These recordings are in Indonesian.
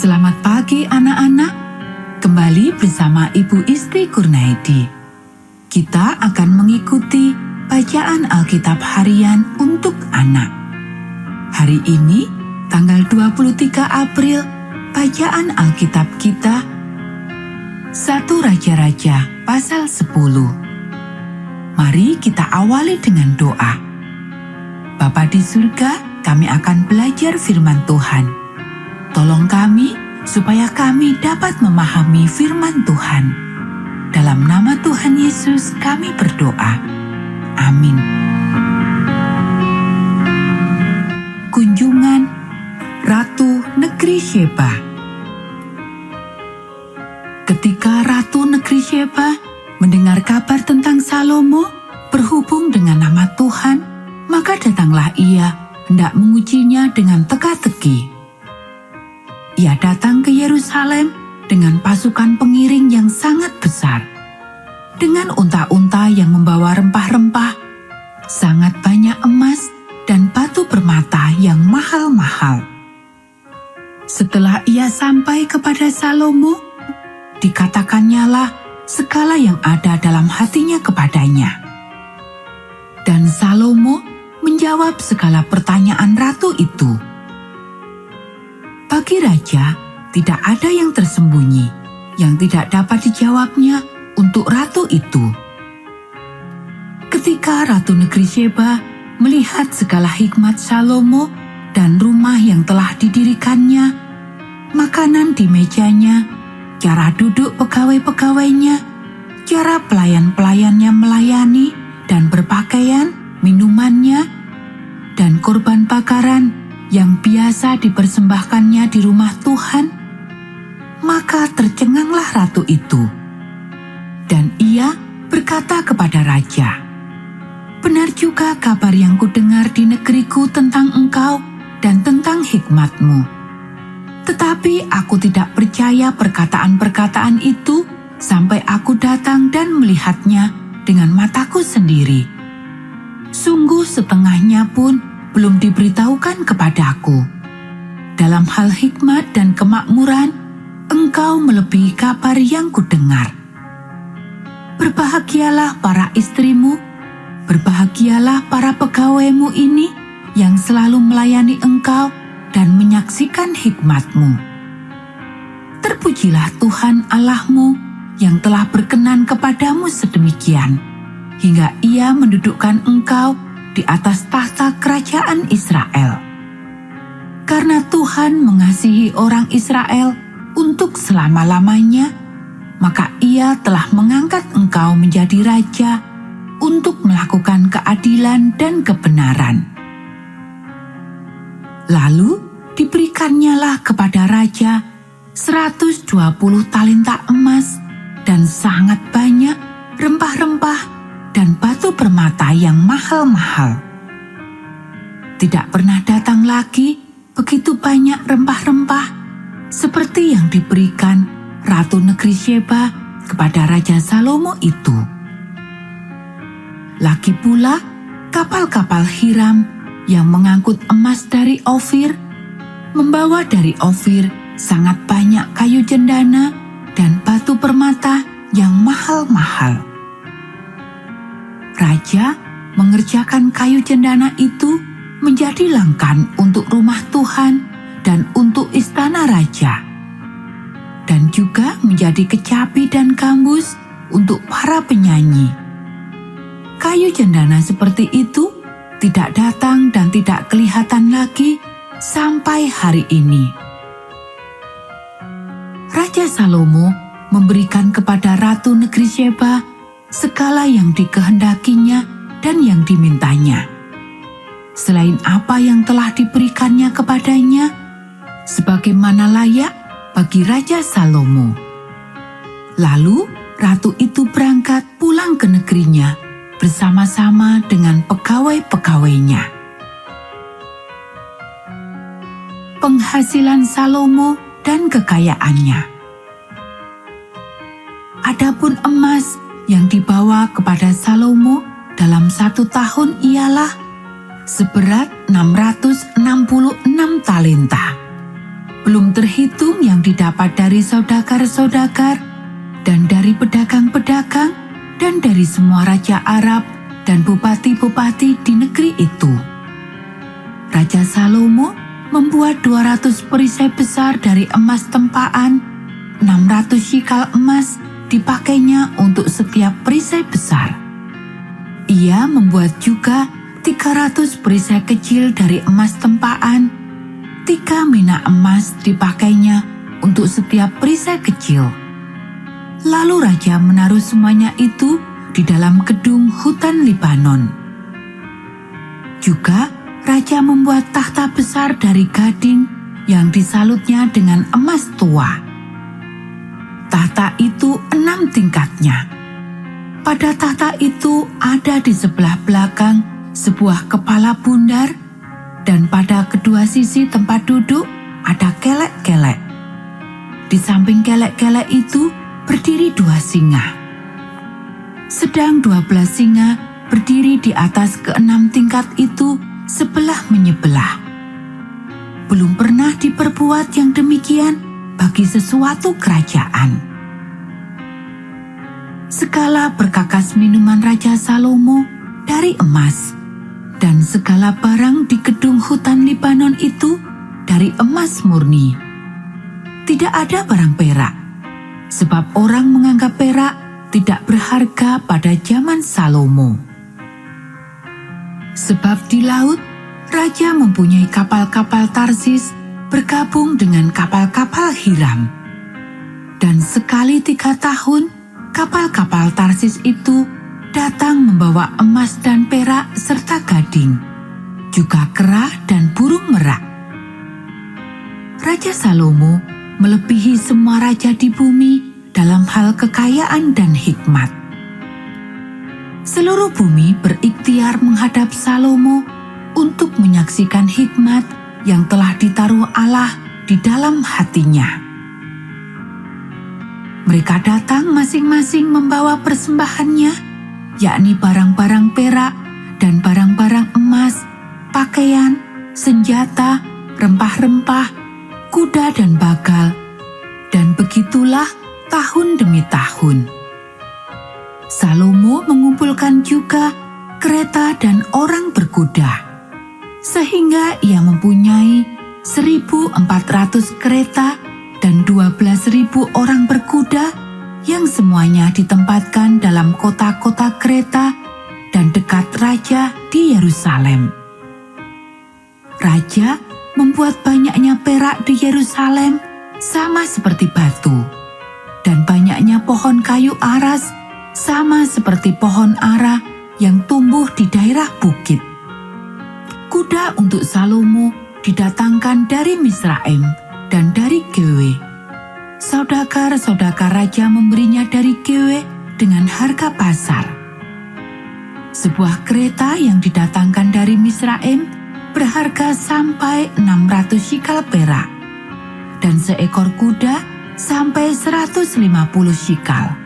Selamat pagi anak-anak, kembali bersama Ibu Isti Kurnaidi. Kita akan mengikuti bacaan Alkitab harian untuk anak. Hari ini, tanggal 23 April, bacaan Alkitab kita 1 Raja-Raja pasal 10. Mari kita awali dengan doa. Bapa di surga, kami akan belajar firman Tuhan. Tolong kami supaya kami dapat memahami firman Tuhan. Dalam nama Tuhan Yesus kami berdoa. Amin. Kunjungan Ratu Negeri Sheba. Ketika Ratu Negeri Sheba mendengar kabar tentang Salomo berhubung dengan nama Tuhan, maka datanglah ia hendak mengujinya dengan teka-teki. Ia datang ke Yerusalem dengan pasukan pengiring yang sangat besar, dengan unta-unta yang membawa rempah-rempah, sangat banyak emas dan batu permata yang mahal-mahal. Setelah ia sampai kepada Salomo, dikatakannya segala yang ada dalam hatinya kepadanya. Dan Salomo menjawab segala pertanyaan ratu itu. Bagi raja, tidak ada yang tersembunyi, yang tidak dapat dijawabnya untuk ratu itu. Ketika Ratu Negeri Sheba melihat segala hikmat Salomo dan rumah yang telah didirikannya, makanan di mejanya, cara duduk pegawai-pegawainya, cara pelayan-pelayannya melayani dan berpakaian, minumannya, dan korban bakaran yang biasa dipersembahkannya di rumah Tuhan, maka tercenganglah ratu itu. Dan ia berkata kepada raja, "Benar juga kabar yang kudengar di negeriku tentang engkau dan tentang hikmatmu. Tetapi aku tidak percaya perkataan-perkataan itu sampai aku datang dan melihatnya dengan mataku sendiri. Sungguh setengahnya pun belum diberitahukan kepadaku. Dalam hal hikmat dan kemakmuran, engkau melebihi kabar yang kudengar. Berbahagialah para istrimu, berbahagialah para pegawaimu ini yang selalu melayani engkau dan menyaksikan hikmatmu. Terpujilah Tuhan Allahmu yang telah berkenan kepadamu sedemikian, hingga ia mendudukkan engkau di atas tahta kerajaan Israel. Karena Tuhan mengasihi orang Israel untuk selama-lamanya, maka ia telah mengangkat engkau menjadi raja untuk melakukan keadilan dan kebenaran." Lalu diberikannya kepada raja 120 talenta emas dan sangat banyak rempah-rempah dan batu permata yang mahal-mahal. Tidak pernah datang lagi begitu banyak rempah-rempah seperti yang diberikan Ratu Negeri Sheba kepada Raja Salomo itu. Lagi pula kapal-kapal Hiram yang mengangkut emas dari Ofir, membawa dari Ofir sangat banyak kayu cendana dan batu permata yang mahal-mahal. Raja mengerjakan kayu cendana itu menjadi langkan untuk rumah Tuhan dan untuk istana raja, dan juga menjadi kecapi dan gambus untuk para penyanyi. Kayu cendana seperti itu tidak datang dan tidak kelihatan lagi sampai hari ini. Raja Salomo memberikan kepada Ratu Negeri Sheba segala yang dikehendakinya dan yang dimintanya, selain apa yang telah diberikannya kepadanya, sebagaimana layak bagi Raja Salomo. Lalu ratu itu berangkat pulang ke negerinya bersama-sama dengan pegawai-pegawainya. Penghasilan Salomo dan kekayaannya. Adapun emas yang dibawa kepada Salomo dalam 1 tahun ialah seberat 666 talenta. Belum terhitung yang didapat dari saudagar-saudagar dan dari pedagang-pedagang dan dari semua raja Arab dan bupati-bupati di negeri itu. Raja Salomo membuat 200 perisai besar dari emas tempaan, 600 shikal emas dipakainya untuk setiap perisai besar. Ia membuat juga 300 perisai kecil dari emas tempaan, 3 mina emas dipakainya untuk setiap perisai kecil. Lalu raja menaruh semuanya itu di dalam gedung hutan Libanon. Juga raja membuat tahta besar dari gading yang disalutnya dengan emas tua. Tahta itu 6 tingkatnya. Pada tahta itu ada di sebelah belakang sebuah kepala bundar, dan pada kedua sisi tempat duduk ada kelek-kelek. Di samping kelek-kelek itu berdiri 2 singa. Sedang 12 singa berdiri di atas ke-6 tingkat itu sebelah menyebelah. Belum pernah diperbuat yang demikian bagi sesuatu kerajaan. Segala perkakas minuman Raja Salomo dari emas, dan segala barang di gedung hutan Libanon itu dari emas murni. Tidak ada barang perak, sebab orang menganggap perak tidak berharga pada zaman Salomo. Sebab di laut, raja mempunyai kapal-kapal Tarsis bergabung dengan kapal-kapal Hiram. Dan sekali 3 tahun, kapal-kapal Tarsis itu datang membawa emas dan perak serta gading, juga kerah dan burung merak. Raja Salomo melebihi semua raja di bumi dalam hal kekayaan dan hikmat. Seluruh bumi berikhtiar menghadap Salomo untuk menyaksikan hikmat yang telah ditaruh Allah di dalam hatinya. Mereka datang masing-masing membawa persembahannya, yakni barang-barang perak dan barang-barang emas, pakaian, senjata, rempah-rempah, kuda dan bagal, dan begitulah tahun demi tahun. Salomo mengumpulkan juga kereta dan orang berkuda, sehingga ia mempunyai 1.400 kereta dan 12.000 orang berkuda yang semuanya ditempatkan dalam kota-kota kereta dan dekat raja di Yerusalem. Raja membuat banyaknya perak di Yerusalem sama seperti batu, dan banyaknya pohon kayu aras sama seperti pohon ara yang tumbuh di daerah bukit. Kuda untuk Salomo didatangkan dari Misraim dan dari Gewe. Saudagar-saudagar raja memberinya dari Gewe dengan harga pasar. Sebuah kereta yang didatangkan dari Misraim berharga sampai 600 shikal perak, dan seekor kuda sampai 150 shikal.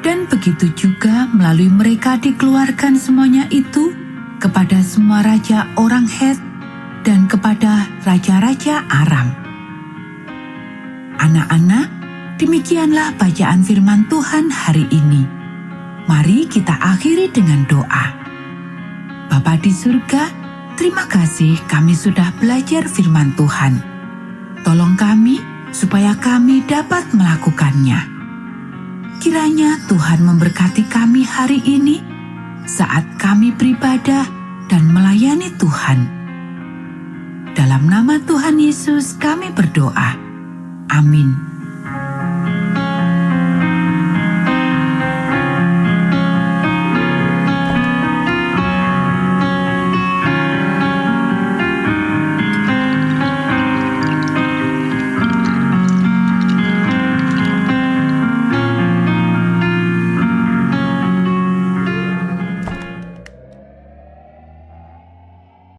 Dan begitu juga melalui mereka dikeluarkan semuanya itu kepada semua raja orang Het dan kepada raja-raja Aram. Anak-anak, demikianlah bacaan firman Tuhan hari ini. Mari kita akhiri dengan doa. Bapa di surga, terima kasih kami sudah belajar firman Tuhan. Tolong kami supaya kami dapat melakukannya. Kiranya Tuhan memberkati kami hari ini saat kami beribadah dan melayani Tuhan. Dalam nama Tuhan Yesus kami berdoa. Amin.